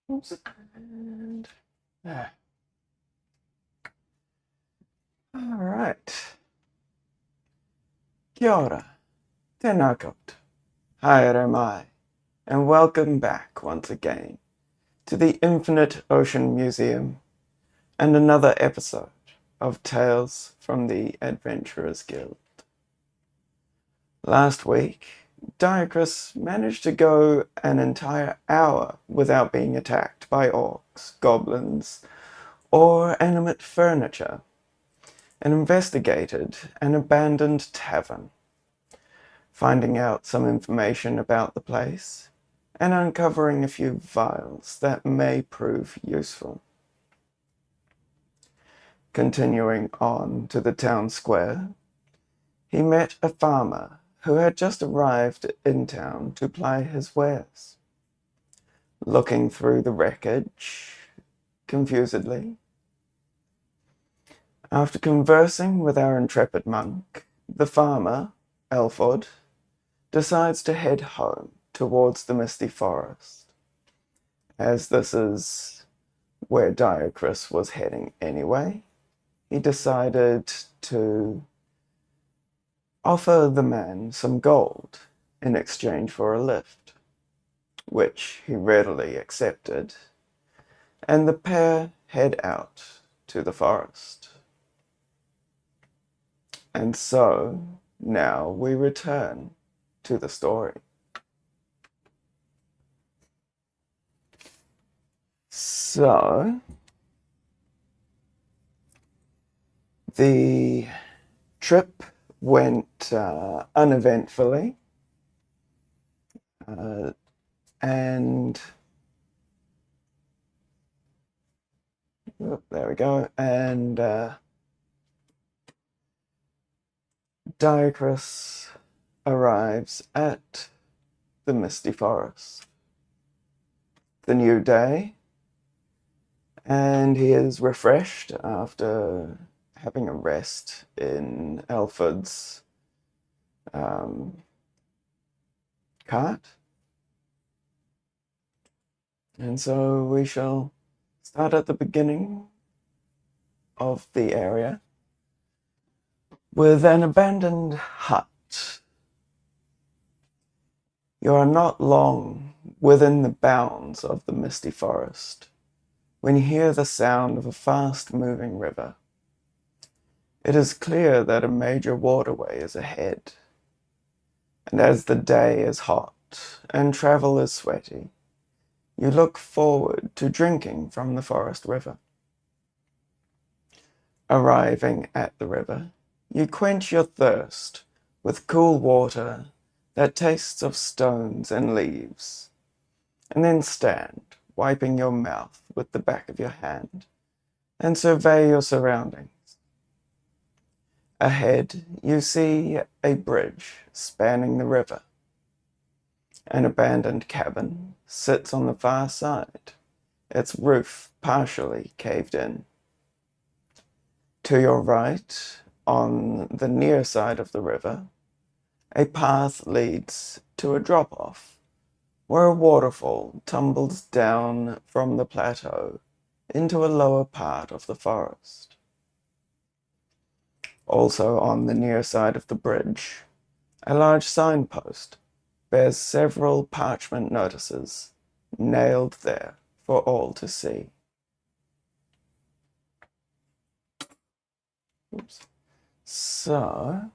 Oops. And all right. Kia ora, tēnā koutou, haere mai, and welcome back once again to the Infinite Ocean Museum and another episode of Tales from the Adventurers Guild. Last week, Diacrus managed to go an entire hour without being attacked by orcs, goblins, or animate furniture, and investigated an abandoned tavern, finding out some information about the place and uncovering a few vials that may prove useful. Continuing on to the town square, he met a farmer who had just arrived in town to ply his wares. Looking through the wreckage confusedly, after conversing with our intrepid monk, the farmer, Elford, decides to head home towards the misty forest, as this is where Diacrus was heading anyway. He decided to offer the man some gold in exchange for a lift, which he readily accepted, and the pair head out to the forest. And so, now we return to the story. So, the trip went uneventfully, and there we go, and Diacrus arrives at the misty forest. The new day, and he is refreshed after having a rest in Elford's cart. And so we shall start at the beginning of the area with an abandoned hut. You are not long within the bounds of the misty forest when you hear the sound of a fast-moving river. It is clear that a major waterway is ahead, and as the day is hot and travel is sweaty, you look forward to drinking from the forest river. Arriving at the river, you quench your thirst with cool water that tastes of stones and leaves, and then stand, wiping your mouth with the back of your hand, and survey your surroundings. Ahead, you see a bridge spanning the river. An abandoned cabin sits on the far side, its roof partially caved in. To your right, on the near side of the river, a path leads to a drop-off, where a waterfall tumbles down from the plateau into a lower part of the forest. Also on the near side of the bridge, a large signpost bears several parchment notices nailed there for all to see. Oops. So,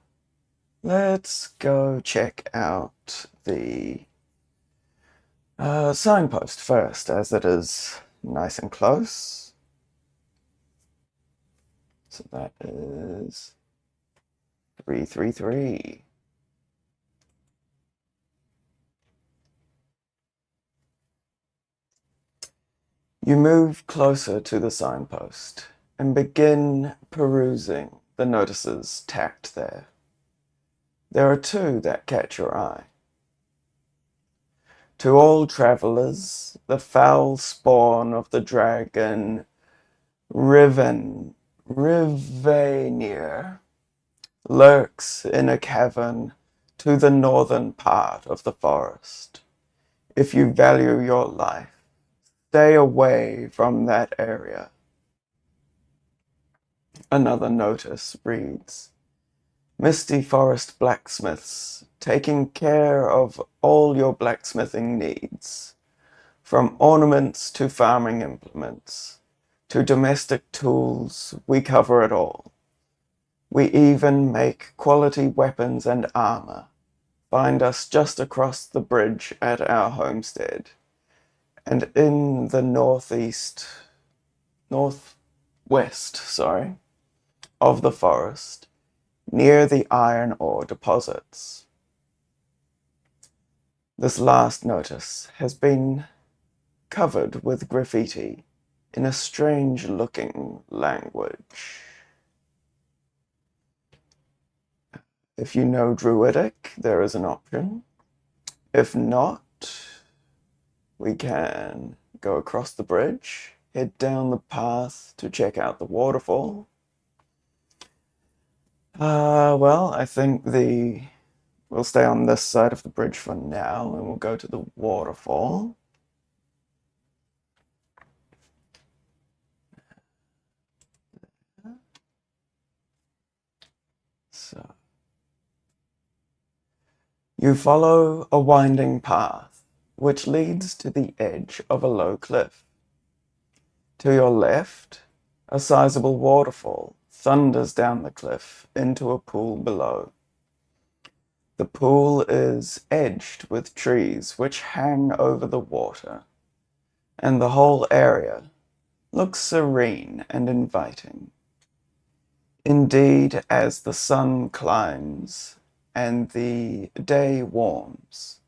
let's go check out the signpost first, as it is nice and close. So that is 333. You move closer to the signpost and begin perusing the notices tacked there. There are two that catch your eye. To all travelers, the foul spawn of the dragon Rivenier lurks in a cavern to the northern part of the forest. If you value your life, Stay away from that area. Another notice reads, Misty Forest Blacksmiths, taking care of all your blacksmithing needs, from ornaments to farming implements, to domestic tools, we cover it all. We even make quality weapons and armor. Find us just across the bridge at our homestead, and in the northwest, of the forest, near the iron ore deposits. This last notice has been covered with graffiti in a strange-looking language. If you know Druidic, there is an option. If not, we can go across the bridge, head down the path to check out the waterfall. Well, I think we'll stay on this side of the bridge for now, and we'll go to the waterfall. So, you follow a winding path, which leads to the edge of a low cliff. To your left, a sizable waterfall thunders down the cliff into a pool below. The pool is edged with trees which hang over the water, and the whole area looks serene and inviting. Indeed, as the sun climbs and the day warms,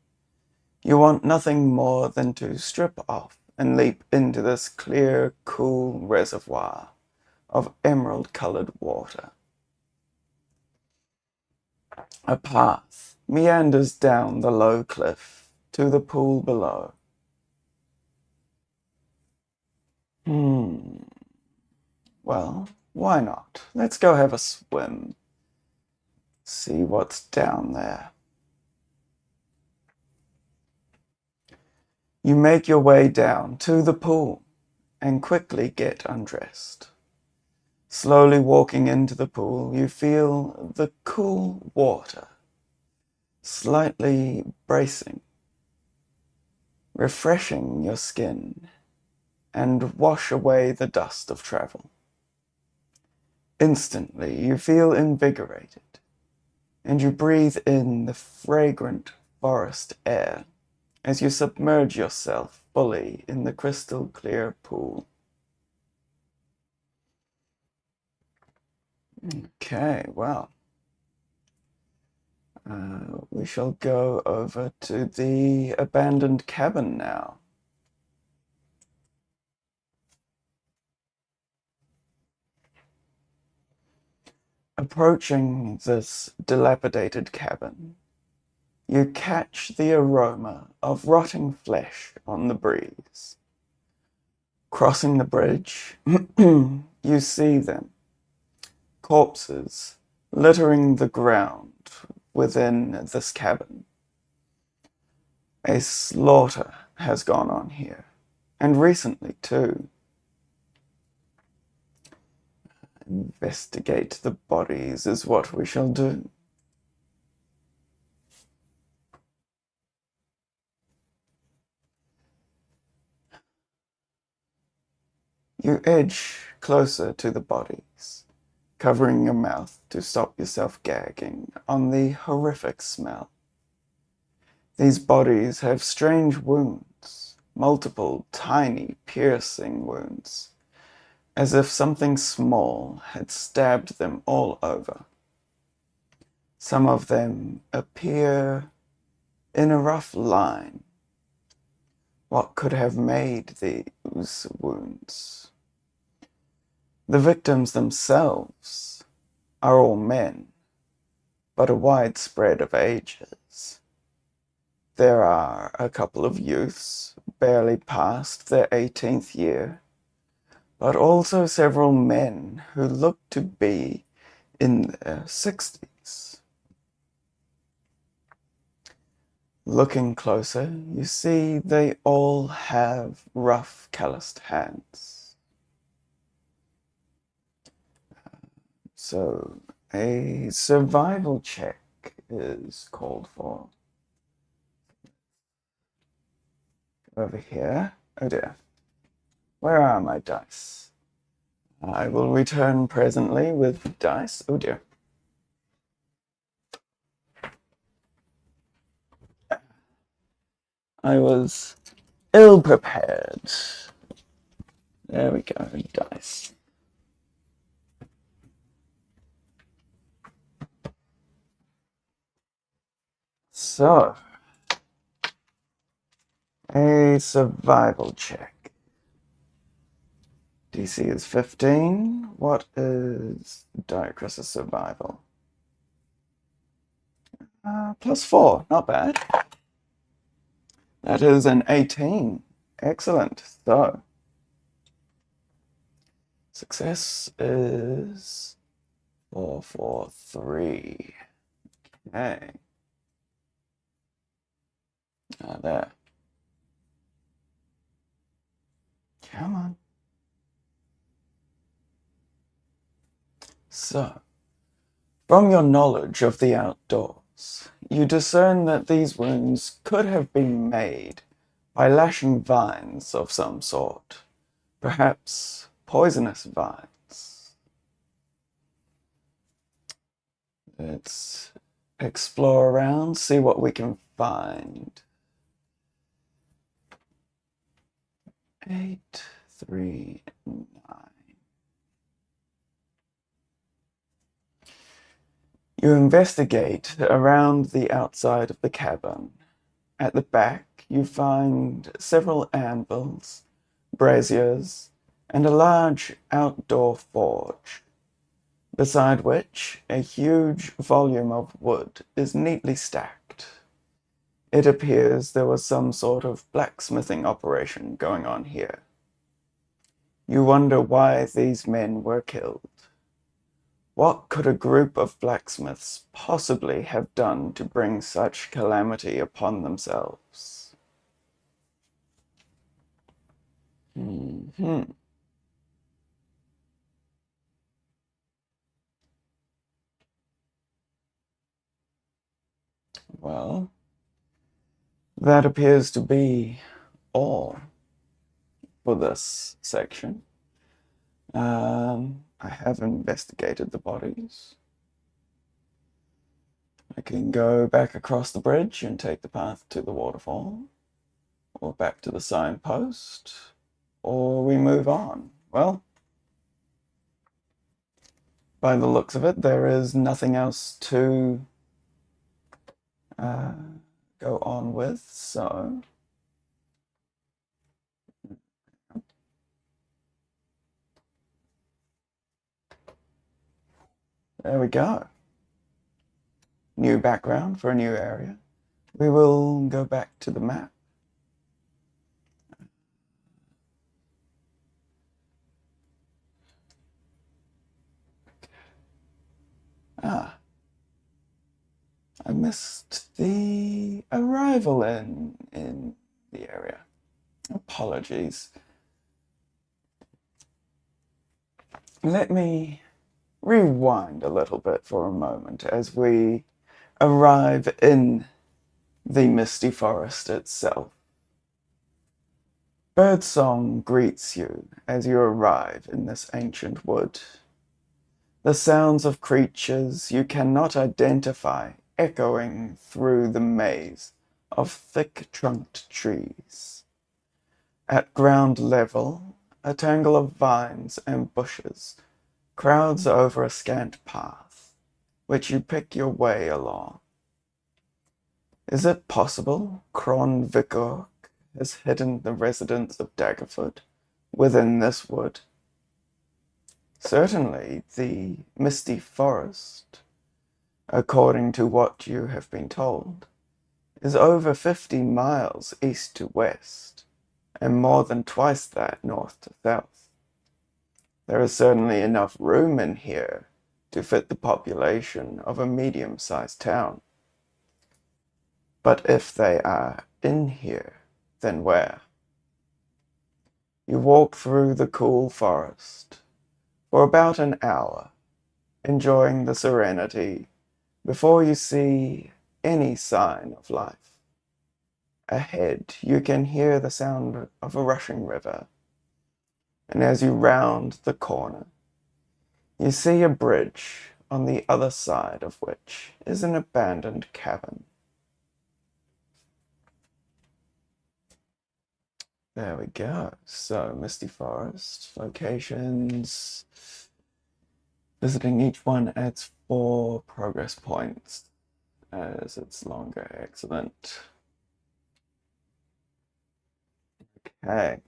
you want nothing more than to strip off and leap into this clear, cool reservoir of emerald-colored water. A path meanders down the low cliff to the pool below. Well, why not? Let's go have a swim. See what's down there. You make your way down to the pool and quickly get undressed. Slowly walking into the pool, you feel the cool water slightly bracing, refreshing your skin, and wash away the dust of travel. Instantly, you feel invigorated, and you breathe in the fragrant forest air as you submerge yourself fully in the crystal clear pool. Okay, well, we shall go over to the abandoned cabin now. Approaching this dilapidated cabin, you catch the aroma of rotting flesh on the breeze. Crossing the bridge, you see them, corpses littering the ground within this cabin. A slaughter has gone on here, and recently too. Investigate the bodies is what we shall do. You edge closer to the bodies, covering your mouth to stop yourself gagging on the horrific smell. These bodies have strange wounds, multiple tiny piercing wounds, as if something small had stabbed them all over. Some of them appear in a rough line. What could have made these wounds? The victims themselves are all men, but a wide spread of ages. There are a couple of youths barely past their 18th year, but also several men who look to be in their 60s. Looking closer, you see they all have rough, calloused hands. So, a survival check is called for. Over here. Oh dear. Where are my dice? I will return presently with dice. Oh dear. I was ill prepared. There we go, dice. So, a survival check. DC is 15. What is Diacris's survival? +4, not bad. That is an 18. Excellent. So, success is 4, 4, 3. Okay. There. Come on. So, from your knowledge of the outdoors, you discern that these wounds could have been made by lashing vines of some sort, perhaps poisonous vines. Let's explore around, see what we can find. 8, 3, 9. You investigate around the outside of the cabin. At the back, you find several anvils, braziers, and a large outdoor forge, beside which a huge volume of wood is neatly stacked. It appears there was some sort of blacksmithing operation going on here. You wonder why these men were killed. What could a group of blacksmiths possibly have done to bring such calamity upon themselves? Well, that appears to be all for this section. I have investigated the bodies. I can go back across the bridge and take the path to the waterfall, or back to the signpost, or we move on. Well, by the looks of it, there is nothing else to go on with, so there we go. New background for a new area. We will go back to the map. I missed the arrival in the area. Apologies. Let me rewind a little bit for a moment as we arrive in the misty forest itself. Birdsong greets you as you arrive in this ancient wood. The sounds of creatures you cannot identify echoing through the maze of thick-trunked trees. At ground level, a tangle of vines and bushes crowds over a scant path, which you pick your way along. Is it possible Cron Vicor has hidden the residents of Daggerfoot within this wood? Certainly, the misty forest, according to what you have been told, is over 50 miles east to west, and more than twice that north to south. There is certainly enough room in here to fit the population of a medium-sized town. But if they are in here, then where? You walk through the cool forest for about an hour, enjoying the serenity before you see any sign of life. Ahead, you can hear the sound of a rushing river, and as you round the corner, you see a bridge on the other side of which is an abandoned cabin. There we go. So, Misty Forest, locations. Visiting each one adds 4 progress points as it's longer. Excellent. Okay.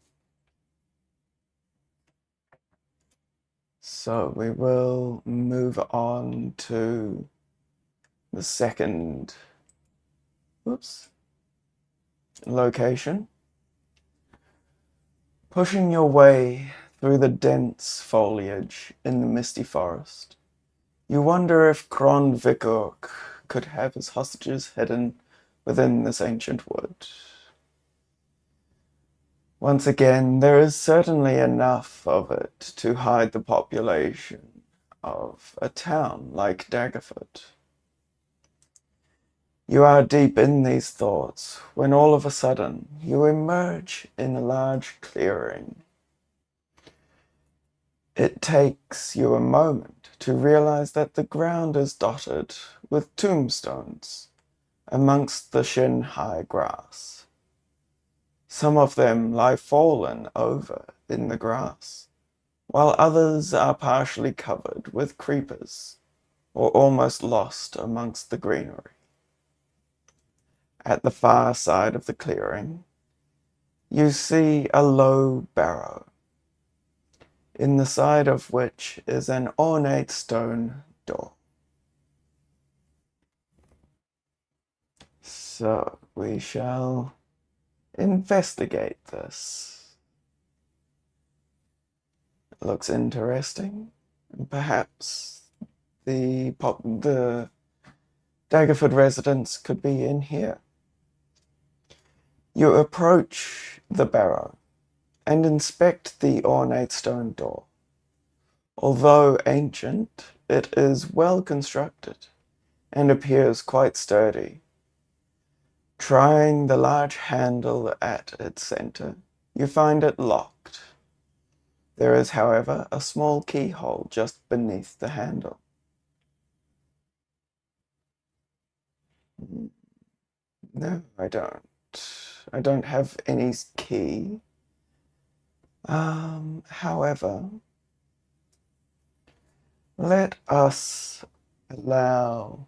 So we will move on to the second location. Pushing your way through the dense foliage in the misty forest, you wonder if Kron Vikork could have his hostages hidden within this ancient wood. Once again, there is certainly enough of it to hide the population of a town like Daggerford. You are deep in these thoughts when all of a sudden you emerge in a large clearing. It takes you a moment to realize that the ground is dotted with tombstones amongst the shin-high grass. Some of them lie fallen over in the grass, while others are partially covered with creepers or almost lost amongst the greenery. At the far side of the clearing, you see a low barrow, in the side of which is an ornate stone door. So we shall investigate this. It looks interesting. Perhaps the Daggerford residents could be in here. You approach the barrow and inspect the ornate stone door. Although ancient, it is well constructed and appears quite sturdy. Trying the large handle at its center, you find it locked. There is, however, a small keyhole just beneath the handle. No, I don't. I don't have any key. However, let us allow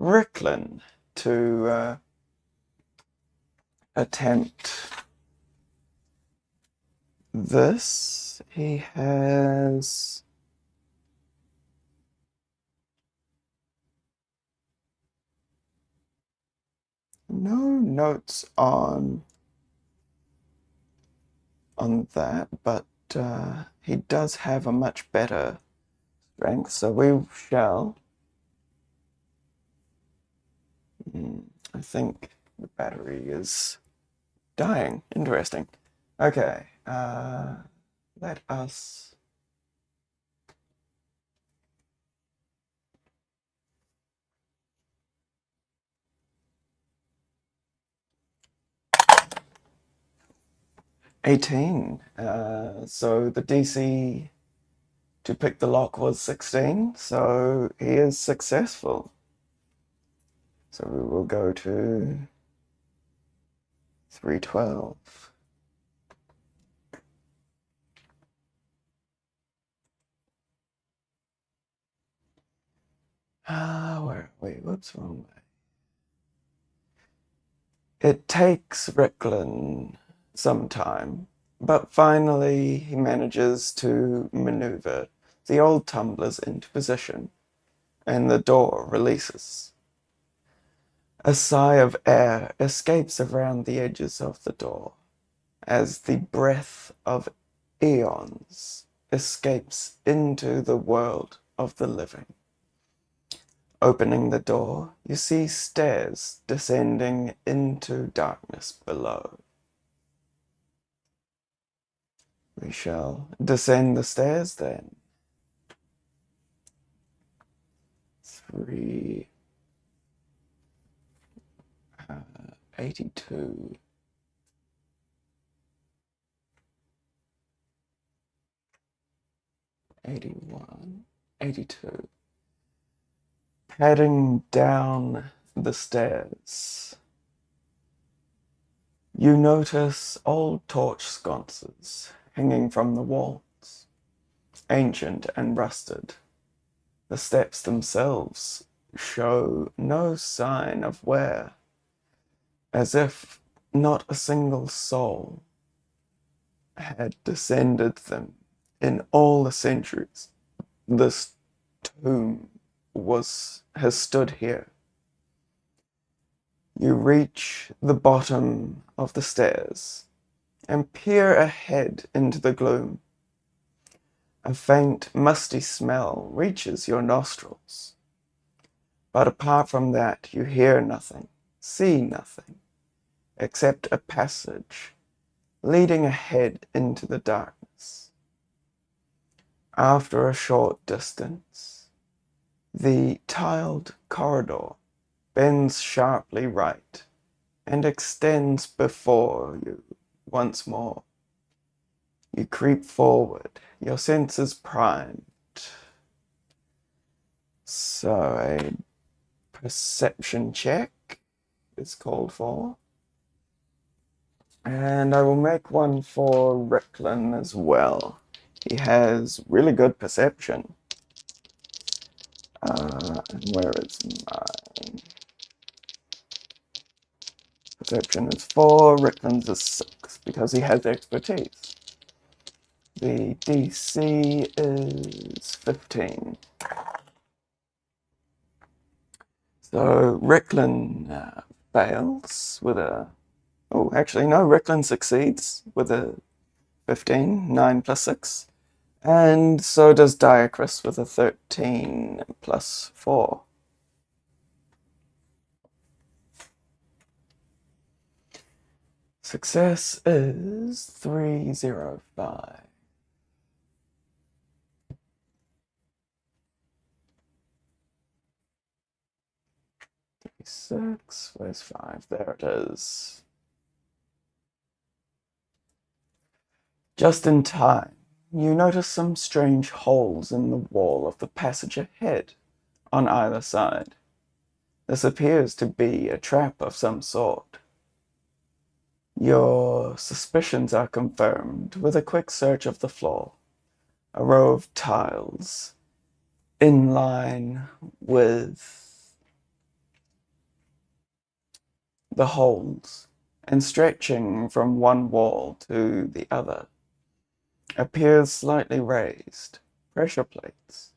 Ricklin to attempt this. He has no notes on that, but he does have a much better strength, so we shall. I think the battery is dying. Interesting. Okay, let us $18. So the DC to pick the lock was 16, so he is successful. So we will go to 312. Where are we? Whoops, wrong way. It takes Ricklin some time, but finally he manages to maneuver the old tumblers into position, and the door releases. A sigh of air escapes around the edges of the door as the breath of eons escapes into the world of the living. Opening the door, you see stairs descending into darkness below. We shall descend the stairs then. 82. 81, 82. Heading down the stairs, you notice old torch sconces hanging from the walls, ancient and rusted. The steps themselves show no sign of wear, as if not a single soul had descended them in all the centuries. This tomb has stood here. You reach the bottom of the stairs and peer ahead into the gloom. A faint, musty smell reaches your nostrils. But apart from that, you hear nothing, see nothing, except a passage leading ahead into the darkness. After a short distance, the tiled corridor bends sharply right and extends before you once more. You creep forward, your senses primed. So a perception check is called for. And I will make one for Ricklin as well. He has really good perception. Where is mine? Perception is 4, Ricklin's is 6, because he has expertise. The DC is 15. So Ricklin fails with a... Oh, actually, no, Ricklin succeeds with a 15, 9 plus 6. And so does Diacris with a 13 plus 4. Success is 305. 36, where's 5? There it is. Just in time, you notice some strange holes in the wall of the passage ahead, on either side. This appears to be a trap of some sort. Your suspicions are confirmed with a quick search of the floor. A row of tiles in line with the holes and stretching from one wall to the other appears slightly raised, pressure plates.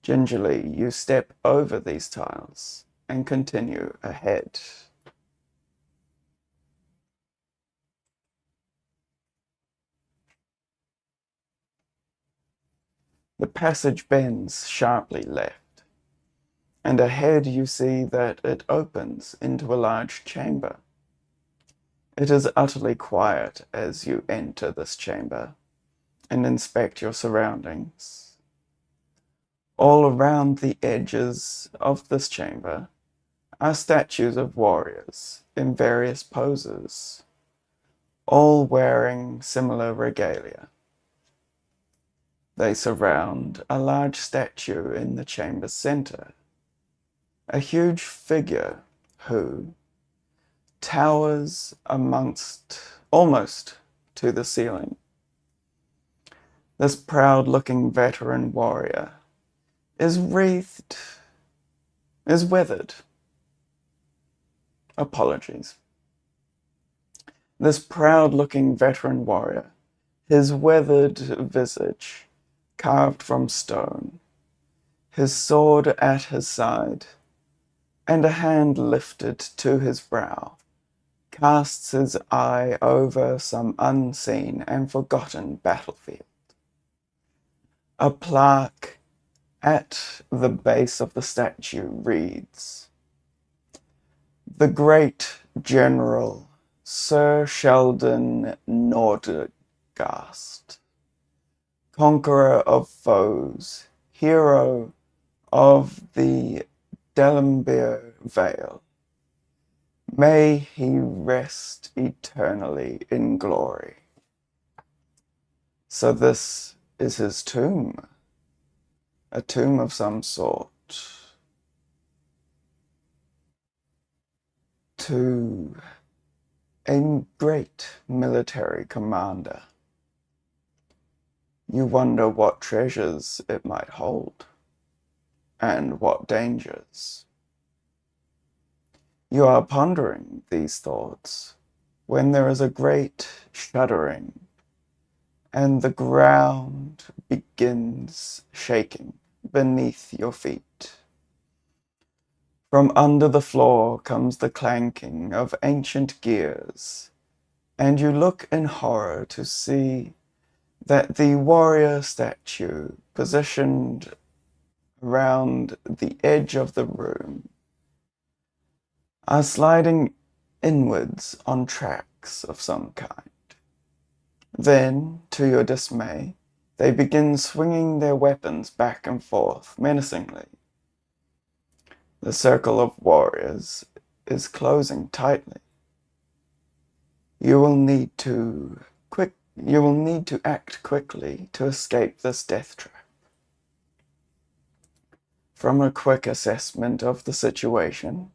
Gingerly, you step over these tiles and continue ahead. The passage bends sharply left, and ahead you see that it opens into a large chamber. It is utterly quiet as you enter this chamber and inspect your surroundings. All around the edges of this chamber are statues of warriors in various poses, all wearing similar regalia. They surround a large statue in the chamber's center, a huge figure who towers almost to the ceiling. This proud-looking veteran warrior is weathered. Apologies. This proud-looking veteran warrior, his weathered visage carved from stone, his sword at his side, and a hand lifted to his brow, casts his eye over some unseen and forgotten battlefield. A plaque At the base of the statue reads, "The great General Sir Sheldon Nordgast, conqueror of foes, hero of the Delambier Vale. May he rest eternally in glory." So this is his tomb, a tomb of some sort, to a great military commander. You wonder what treasures it might hold, and what dangers. You are pondering these thoughts when there is a great shuddering, and the ground begins shaking beneath your feet. From under the floor comes the clanking of ancient gears, and you look in horror to see that the warrior statue positioned around the edge of the room are sliding inwards on tracks of some kind. Then, to your dismay, they begin swinging their weapons back and forth menacingly. The circle of warriors is closing tightly. You will need to act quickly to escape this death trap. From a quick assessment of the situation,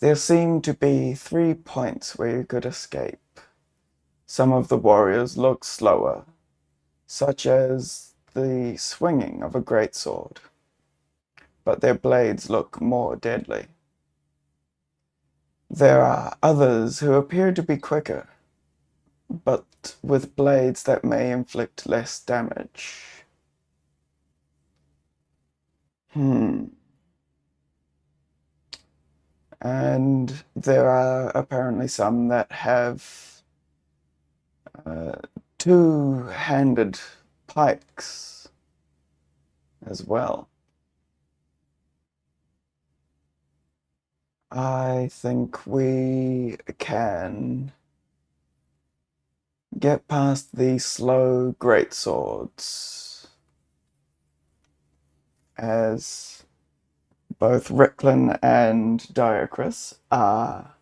there seem to be 3 points where you could escape. Some of the warriors look slower, such as the swinging of a greatsword, but their blades look more deadly. There are others who appear to be quicker, but with blades that may inflict less damage. And there are apparently some that have two-handed pikes as well. I think we can get past the slow greatswords, as both Ricklin and Diocris are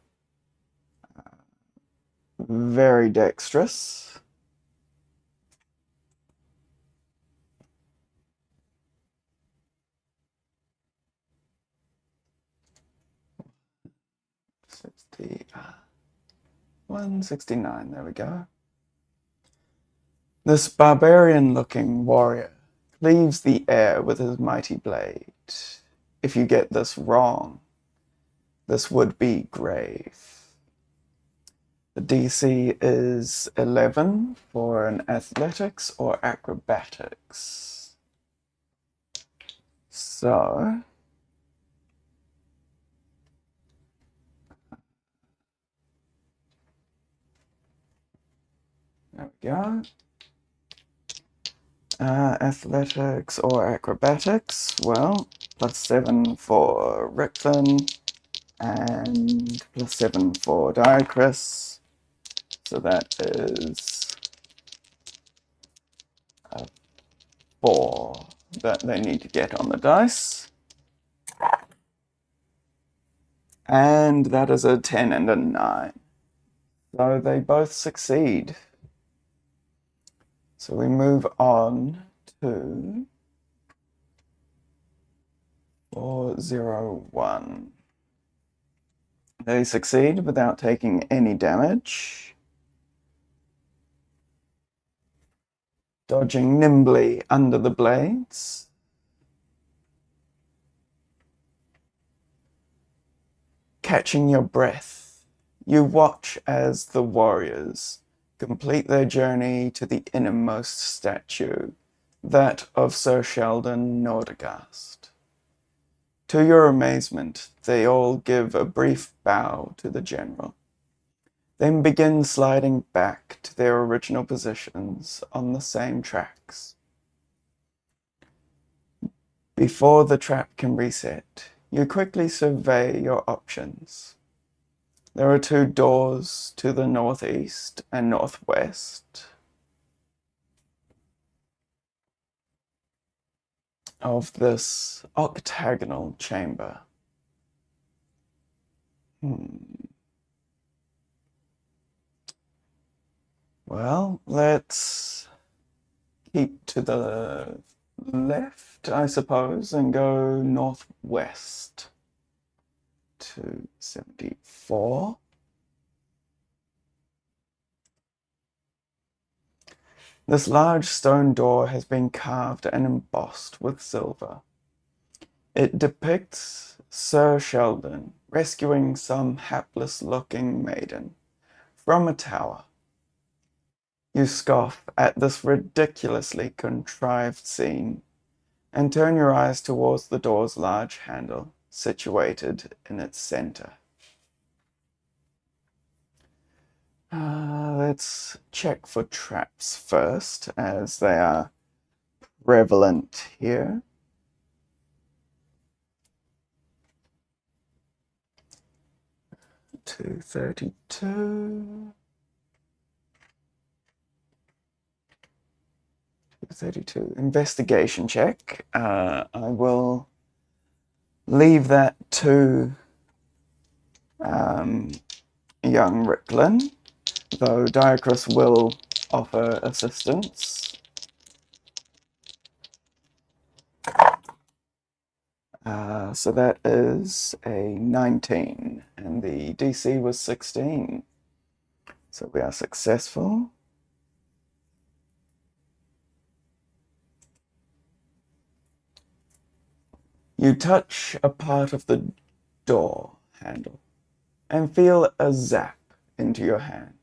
very dexterous. $60, 169, there we go. This barbarian-looking warrior cleaves the air with his mighty blade. If you get this wrong, this would be grave. The DC is 11 for an athletics or acrobatics. So, there we go. Athletics or acrobatics, well, +7 for Ricklin and +7 for Diocris. So that is a 4 that they need to get on the dice. And that is a 10 and a 9. So they both succeed. So we move on to 401. They succeed without taking any damage, dodging nimbly under the blades. Catching your breath, you watch as the warriors complete their journey to the innermost statue, that of Sir Sheldon Nordgast. To your amazement, they all give a brief bow to the general, then begin sliding back to their original positions on the same tracks. Before the trap can reset, you quickly survey your options. There are 2 doors to the northeast and northwest of this octagonal chamber. Well, let's keep to the left, I suppose, and go northwest to 74. This large stone door has been carved and embossed with silver. It depicts Sir Sheldon rescuing some hapless-looking maiden from a tower. You scoff at this ridiculously contrived scene and turn your eyes towards the door's large handle situated in its center. Let's check for traps first, as they are prevalent here. $232. 32. Investigation check. I will leave that to young Ricklin, though Diacrus will offer assistance. So that is a 19, and the DC was 16. So we are successful. You touch a part of the door handle and feel a zap into your hand,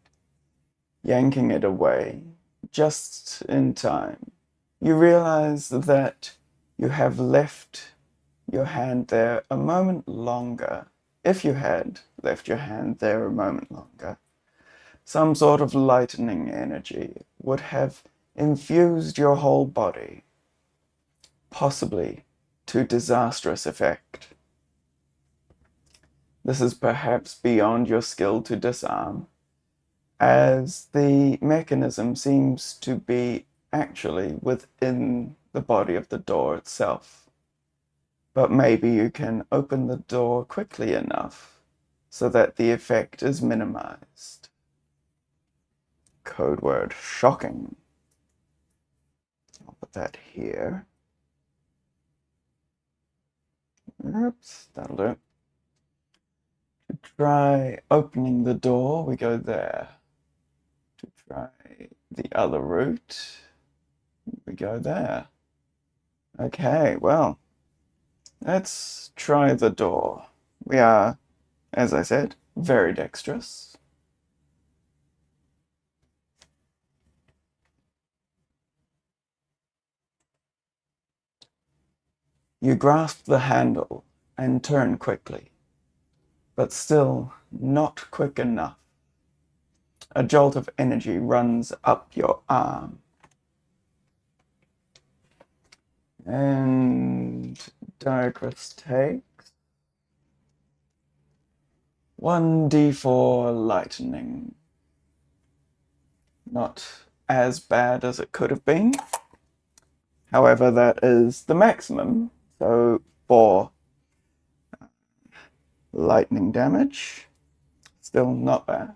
yanking it away just in time. You realize that you have left your hand there a moment longer. If you had left your hand there a moment longer, some sort of lightning energy would have infused your whole body, possibly to disastrous effect. This is perhaps beyond your skill to disarm, as the mechanism seems to be actually within the body of the door itself. But maybe you can open the door quickly enough so that the effect is minimized. Code word shocking. I'll put that here. Oops, that'll do. To try opening the door, we go there. To try the other route, we go there. Okay, well, let's try the door. We are, as I said, very dexterous. You grasp the handle and turn quickly, but still not quick enough. A jolt of energy runs up your arm. And Diacrus takes 1d4 lightning. Not as bad as it could have been. However, that is the maximum. So 4 lightning damage. Still not bad.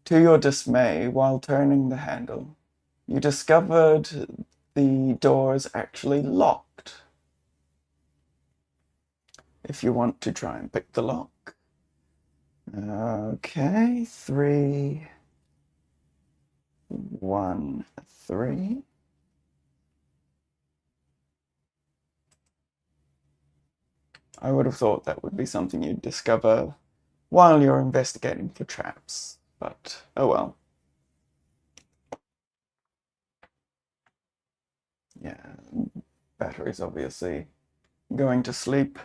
To your dismay, while turning the handle, you discovered the door is actually locked. If you want to try and pick the lock. Okay, 3, 1, 3. I would have thought that would be something you'd discover while you're investigating for traps, but oh well. Yeah, battery's obviously going to sleep.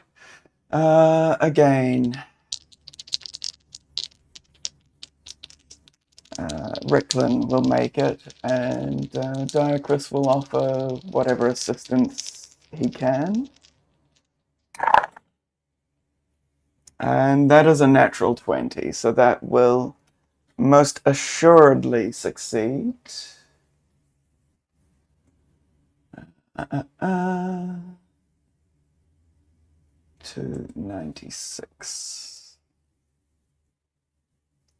Again, Ricklin will make it, and Diacrus will offer whatever assistance he can. And that is a natural 20, so that will most assuredly succeed. 296.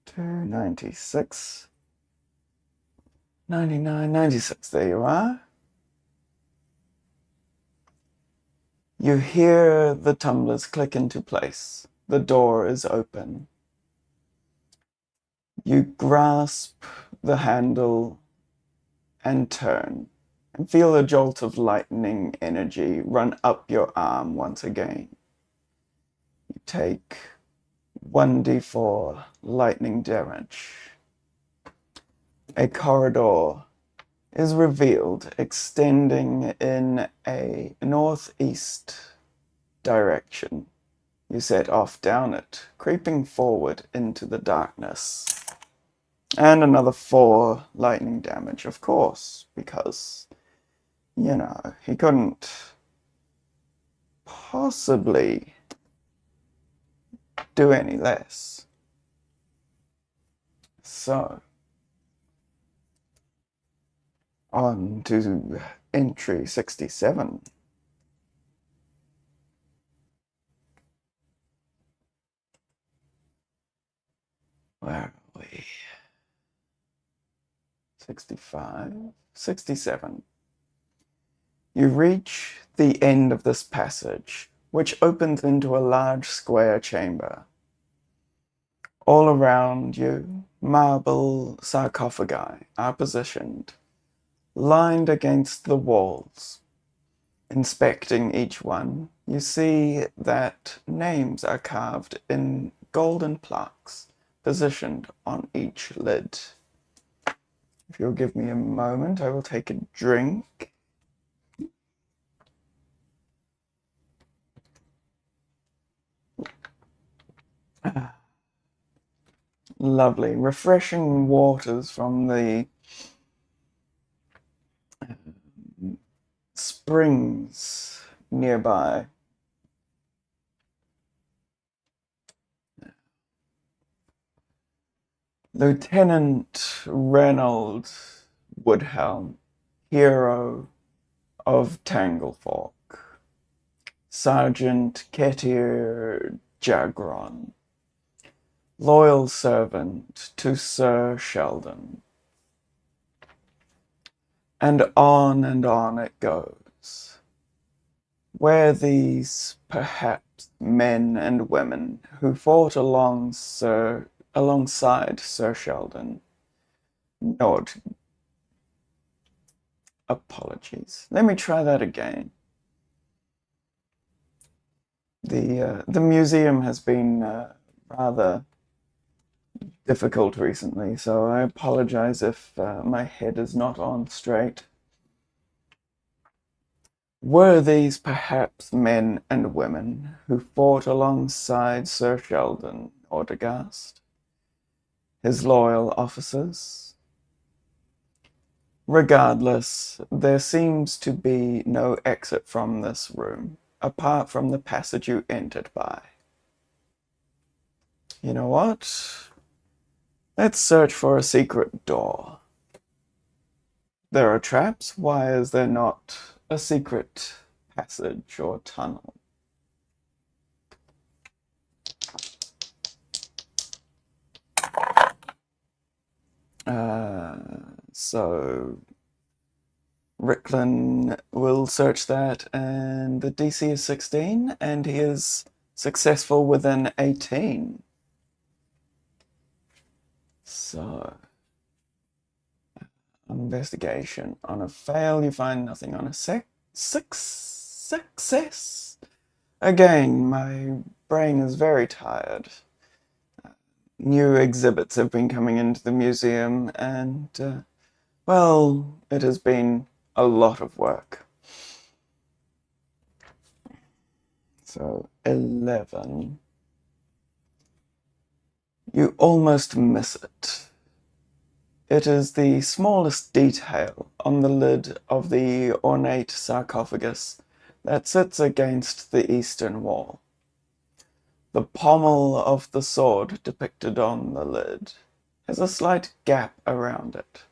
296. 99, 96. There you are. You hear the tumblers click into place. The door is open. You grasp the handle and turn, and feel a jolt of lightning energy run up your arm once again. You take 1d4 lightning damage. A corridor is revealed, extending in a northeast direction. You set off down it, creeping forward into the darkness. And another 4 lightning damage, of course, because, you know, he couldn't possibly do any less. So, on to entry 67. Where are we? 65, 67. You reach the end of this passage, which opens into a large square chamber. All around you, marble sarcophagi are positioned, lined against the walls. Inspecting each one, you see that names are carved in golden plaques, positioned on each lid. If you'll give me a moment, I will take a drink. Lovely, refreshing waters from the springs nearby. Lieutenant Reynold Woodhelm, hero of Tanglefork. Sergeant Ketir Jagron, loyal servant to Sir Sheldon. And on it goes. Where these, perhaps, men and women who fought alongside Sir Sheldon, apologies. Let me try that again. The museum has been rather difficult recently, so I apologize if my head is not on straight. Were these perhaps men and women who fought alongside Sir Sheldon Ortegast, his loyal officers? Regardless, there seems to be no exit from this room, apart from the passage you entered by. You know what? Let's search for a secret door. There are traps. Why is there not a secret passage or tunnel? So Ricklin will search that, and the DC is 16, and he is successful with an 18. So, investigation. On a fail, you find nothing. On a success. Again, my brain is very tired. New exhibits have been coming into the museum, and, well, it has been a lot of work. So, 11. You almost miss it. It is the smallest detail on the lid of the ornate sarcophagus that sits against the eastern wall. The pommel of the sword depicted on the lid has a slight gap around it,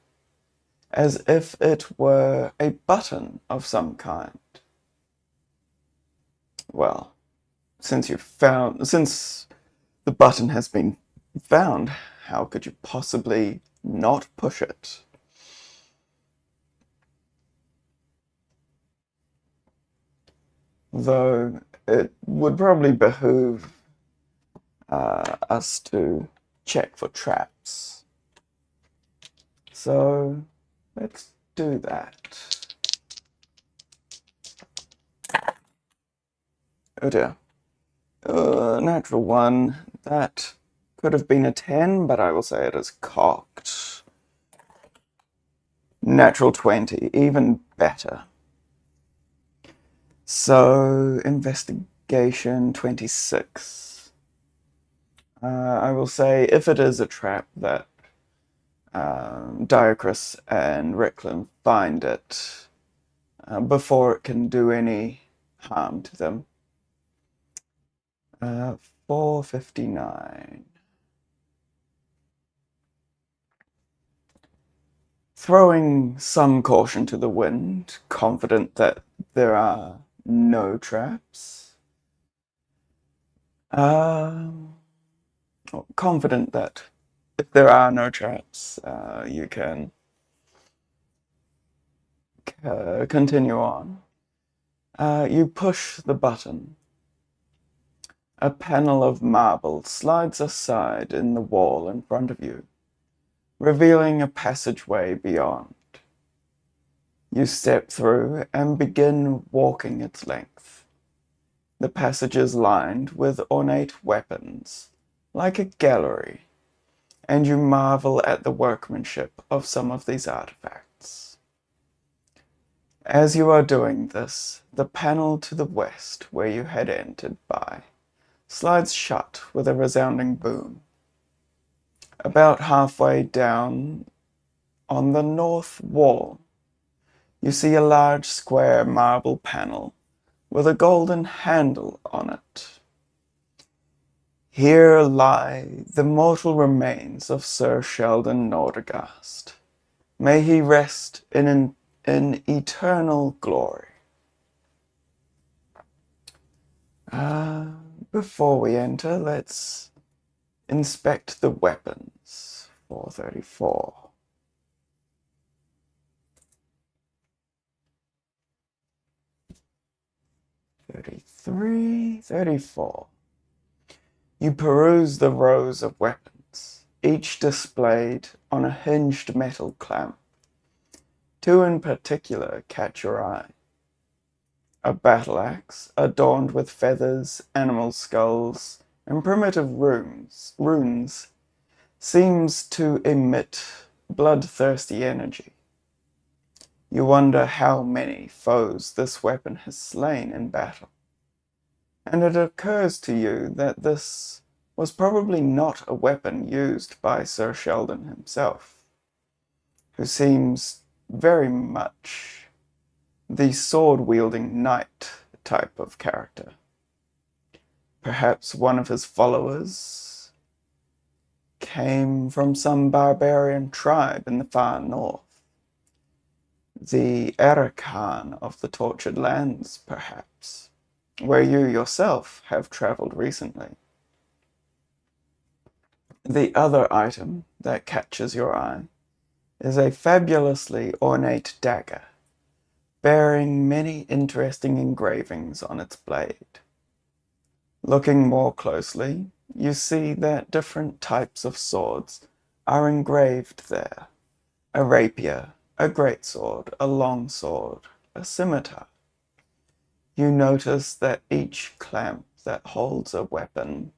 as if it were a button of some kind. Well, since the button has been found, how could you possibly not push it? Though it would probably behoove us to check for traps. So let's do that. Oh dear. Natural 1. That could have been a 10, but I will say it is cocked. Natural 20, even better. So, investigation 26. I will say if it is a trap that Diocris and Recklin find it before it can do any harm to them. 459. Throwing some caution to the wind, confident that there are no traps. Confident that if there are no traps, you can continue on. You push the button. A panel of marble slides aside in the wall in front of you, revealing a passageway beyond. You step through and begin walking its length. The passage is lined with ornate weapons, like a gallery, and you marvel at the workmanship of some of these artifacts. As you are doing this, the panel to the west, where you had entered by, slides shut with a resounding boom. About halfway down on the north wall, you see a large square marble panel with a golden handle on it. Here lie the mortal remains of Sir Sheldon Nordergast. May he rest in eternal glory. Before we enter, let's inspect the weapons. 434. '33, 34. You peruse the rows of weapons, each displayed on a hinged metal clamp. Two in particular catch your eye. A battle axe, adorned with feathers, animal skulls, and primitive runes, seems to emit bloodthirsty energy. You wonder how many foes this weapon has slain in battle. And it occurs to you that this was probably not a weapon used by Sir Sheldon himself, who seems very much the sword-wielding knight type of character. Perhaps one of his followers came from some barbarian tribe in the far north. The Artisan of the Tortured Lands, perhaps, where you yourself have traveled recently. The other item that catches your eye is a fabulously ornate dagger, bearing many interesting engravings on its blade. Looking more closely, you see that different types of swords are engraved there. A rapier, a greatsword, a longsword, a scimitar. You notice that each clamp that holds a weapon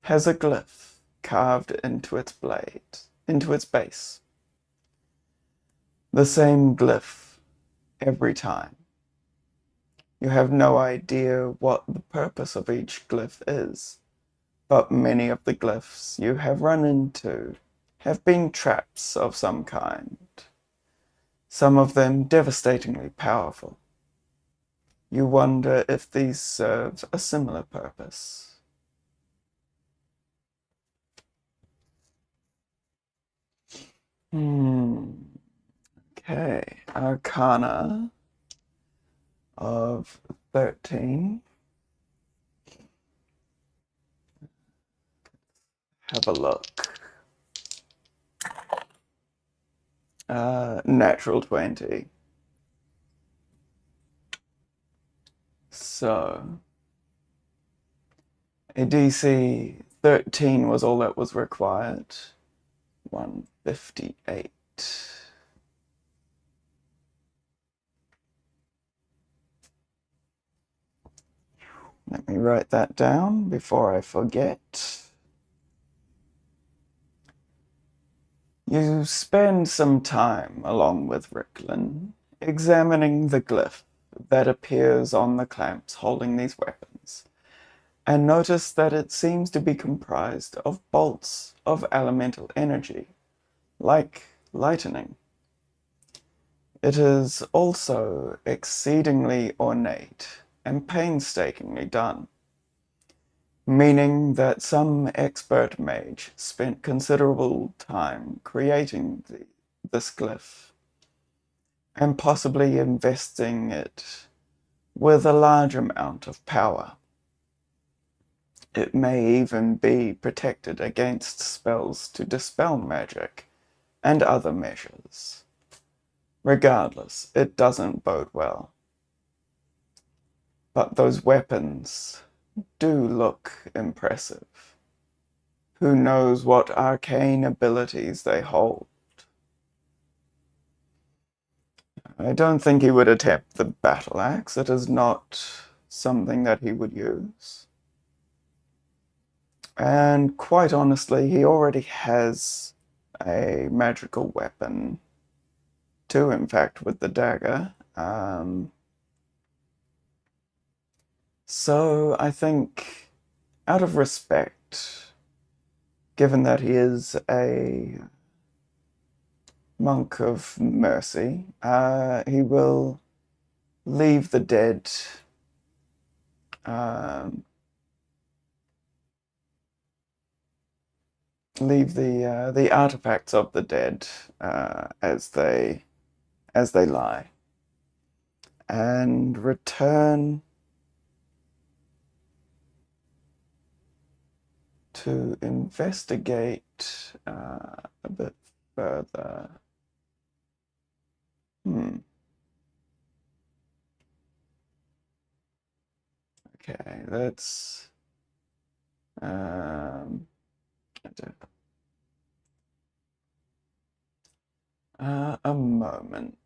has a glyph carved into its base. The same glyph every time. You have no idea what the purpose of each glyph is, but many of the glyphs you have run into have been traps of some kind, some of them devastatingly powerful. You wonder if these serve a similar purpose. Okay, Arcana of 13. Have a look. Natural 20. So, a DC 13 was all that was required. 158. Let me write that down before I forget. You spend some time, along with Ricklin, examining the glyph that appears on the clamps holding these weapons, and notice that it seems to be comprised of bolts of elemental energy, like lightning. It is also exceedingly ornate and painstakingly done, meaning that some expert mage spent considerable time creating this glyph, and possibly investing it with a large amount of power. It may even be protected against spells to dispel magic and other measures. Regardless, it doesn't bode well. But those weapons do look impressive. Who knows what arcane abilities they hold? I don't think he would attempt the battle axe. It is not something that he would use. And quite honestly, he already has a magical weapon too, in fact, with the dagger. So I think, out of respect, given that he is a monk of mercy, he will leave the dead leave the artifacts of the dead as they lie, and return to investigate a bit further. Okay, let's a moment.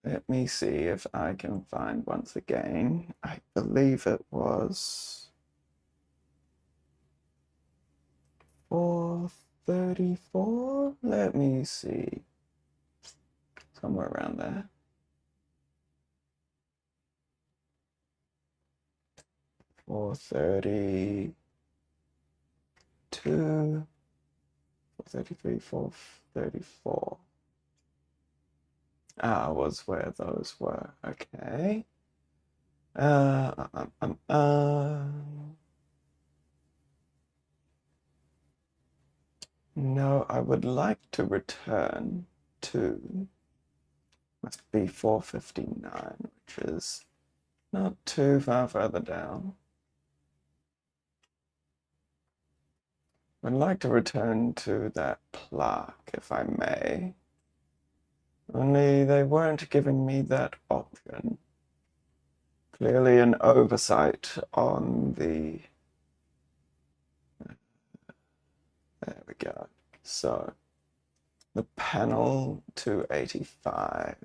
Let me see if I can find once again. I believe it was 434. Let me see. Somewhere around there. 432, 433, 434. Was where those were. Okay. No, I would like to return to, must be 459, which is not too far further down. I'd like to return to that plaque, if I may. Only they weren't giving me that option. Clearly an oversight on the... There we go. So, the panel 285.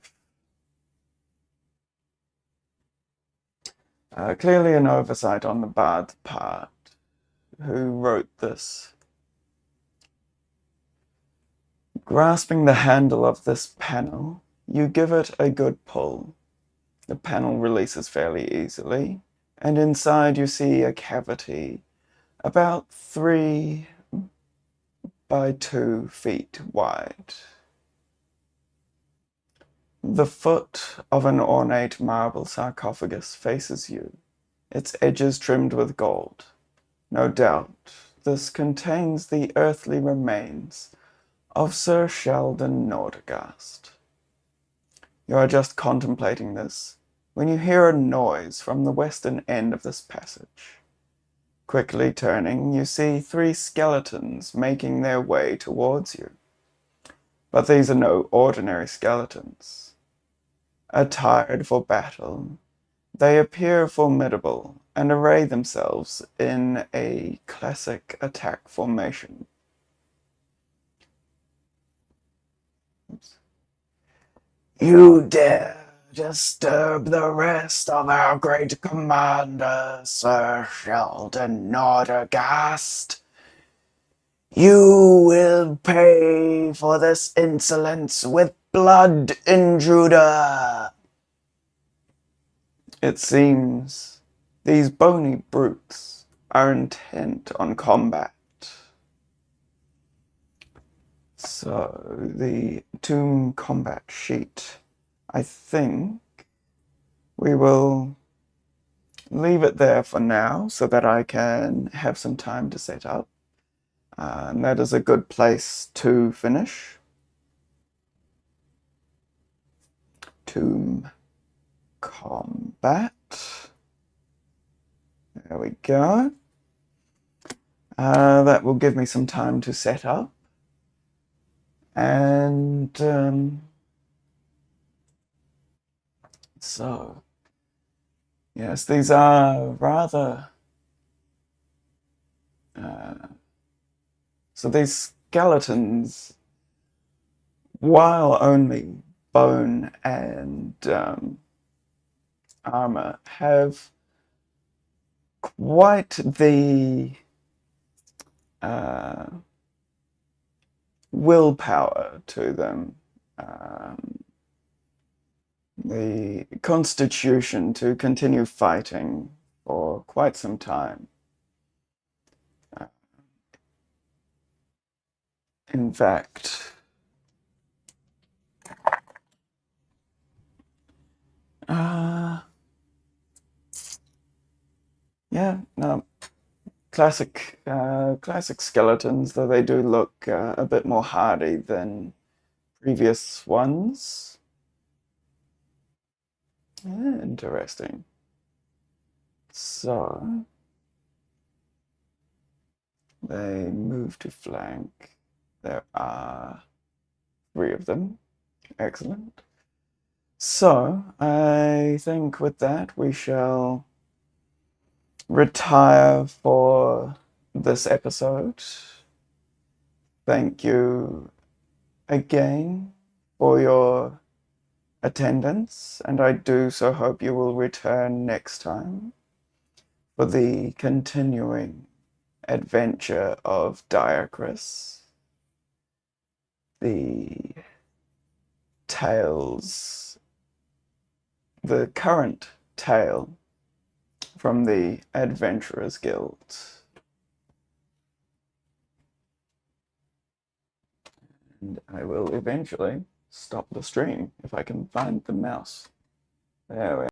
Clearly an oversight on the bard's part. Who wrote this? Grasping the handle of this panel, you give it a good pull. The panel releases fairly easily, and inside you see a cavity about 3 by 2 feet wide. The foot of an ornate marble sarcophagus faces you, its edges trimmed with gold. No doubt, this contains the earthly remains of Sir Sheldon Nordegast. You are just contemplating this when you hear a noise from the western end of this passage. Quickly turning, you see 3 skeletons making their way towards you. But these are no ordinary skeletons. Attired for battle, they appear formidable and array themselves in a classic attack formation. You dare disturb the rest of our great commander, Sir Sheldon Nordegast. You will pay for this insolence with blood, intruder. It seems these bony brutes are intent on combat. So, the tomb combat sheet. I think we will leave it there for now so that I can have some time to set up. And that is a good place to finish. Tomb combat. There we go. That will give me some time to set up. And so, yes, these are rather... so these skeletons, while only bone and armor, have quite the willpower to them, the constitution to continue fighting for quite some time. In fact, yeah, no, classic skeletons, though they do look a bit more hardy than previous ones. Interesting. So, they move to flank. There are 3 of them. Excellent. So, I think with that we shall retire for this episode. Thank you again for your attendance, and I do so hope you will return next time for the continuing adventure of Diacris. The tales, the current tale from the Adventurers Guild. And I will eventually stop the stream if I can find the mouse. There we